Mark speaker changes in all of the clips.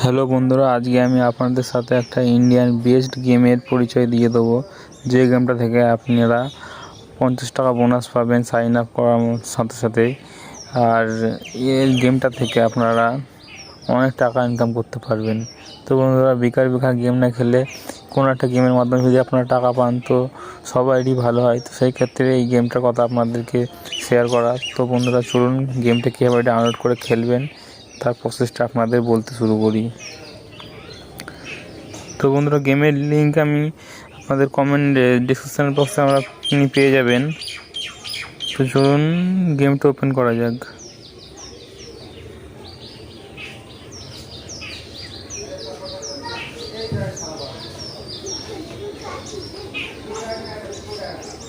Speaker 1: Hello বন্ধুরা, আজকে আমি আপনাদের সাথে একটা ইন্ডিয়ান বেস্ট গেমের পরিচয় দিয়ে দেবো। যে গেমটা থেকে আপনারা 50 টাকা বোনাস পাবেন সাইন আপ করার সাথে সাথেই। আর এই গেমটা থেকে আপনারা অনেক টাকা ইনকাম করতে পারবেন। তো বন্ধুরা, বেকার গেম না খেলে কোনো একটা গেমের মাধ্যমে যদি আপনারা টাকা পান তো সবারই ভালো হয়। তো সেই ক্ষেত্রে এই গেমটার কথা আপনাদেরকে শেয়ার করা। তো বন্ধুরা, চলুন গেমটা কীভাবে ডাউনলোড করে খেলবেন তার প্রসেসটা আপনাদের বলতে শুরু করি। তো বন্ধুরা, গেমের লিঙ্ক আমি আপনাদের কমেন্ট ডিসক্রিপশন বক্সে আপনি পেয়ে যাবেন। তো চলুন গেমটা ওপেন করা যাক।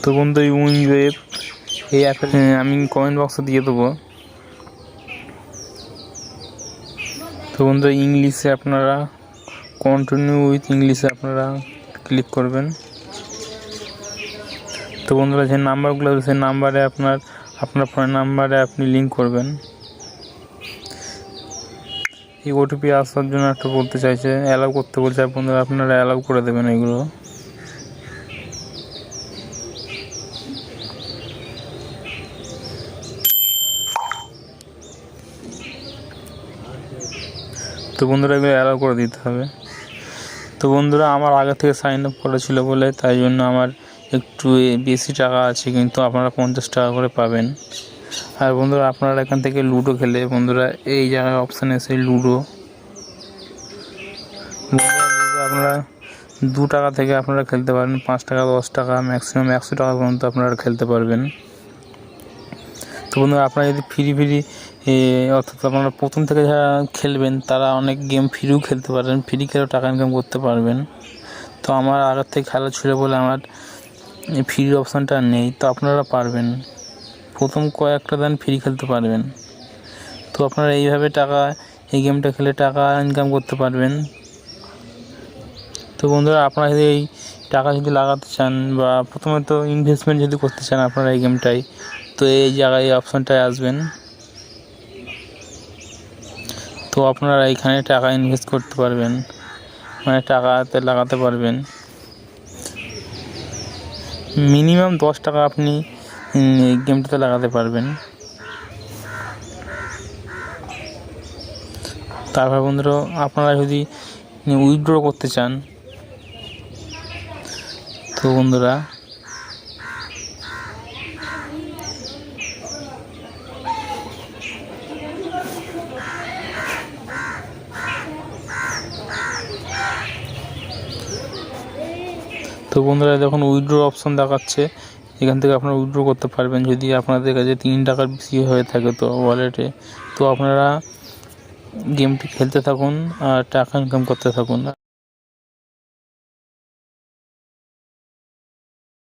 Speaker 1: তো বন্ধু, এই উইনওয়েব এই অ্যাপের আমি কমেন্ট বক্সে দিয়ে দেবো। তো বন্ধু, ইংলিশে আপনারা কন্টিনিউ উইথ ইংলিশে আপনারা ক্লিক করবেন। তো বন্ধুরা, যে নাম্বারগুলো সেই নাম্বারে আপনার ফোন নাম্বারে আপনি লিঙ্ক করবেন। এই ওটিপি আসার জন্য একটু বলতে চাইছে, অ্যালাউ করতে বলছে। বন্ধুরা, আপনারা অ্যালাউ করে দেবেন এগুলো। তো বন্ধুরা, এগুলো অ্যালাউ করে দিতে হবে। তো বন্ধুরা, আমার আগে থেকে সাইন আপ করা ছিল বলে তাই জন্য আমার একটু বেশি টাকা আছে, কিন্তু আপনারা 50 টাকা করে পাবেন। আর বন্ধুরা, আপনারা এখান থেকে লুডো খেলে বন্ধুরা এই জায়গায় অপশান আছে লুডো। আপনারা 2 টাকা থেকে আপনারা খেলতে পারেন, 5 টাকা, 10 টাকা, ম্যাক্সিমাম 100 টাকা পর্যন্ত আপনারা খেলতে পারবেন। তো বন্ধুরা, আপনারা যদি ফ্রি অর্থাৎ আপনারা প্রথম থেকে যারা খেলবেন তারা অনেক গেম ফ্রিও খেলতে পারেন, ফ্রি খেলেও টাকা ইনকাম করতে পারবেন। তো আমার আগের থেকে খেলা ছিল বলে আমার ফ্রি অপশানটা নেই। তো আপনারা পারবেন, প্রথম কয়েকটা দিন ফ্রি খেলতে পারবেন। তো আপনারা এইভাবে এই গেমটা খেলে টাকা ইনকাম করতে পারবেন। তো বন্ধুরা, আপনারা যদি এই টাকা যদি লাগাতে চান বা প্রথমে তো ইনভেস্টমেন্ট যদি করতে চান আপনারা এই গেমটাই, তো এই জায়গায় এই অপশানটায় আসবেন। তো আপনারা এইখানে টাকা ইনভেস্ট করতে পারবেন, মানে টাকাতে লাগাতে পারবেন। মিনিমাম 10 টাকা আপনি এই গেমটাতে লাগাতে পারবেন। তারপর বন্ধুরা, আপনারা যদি উইথড্র করতে চান তো বন্ধুরা দেখুন উইথড্র অপশন দেখাচ্ছে, এখান থেকে আপনারা উইথড্র করতে পারবেন যদি আপনাদের কাছে 3 টাকার বেশি হয়ে থাকে তো ওয়ালেটে। তো আপনারা গেমটি খেলতে থাকুন আর টাকা ইনকাম করতে থাকুন।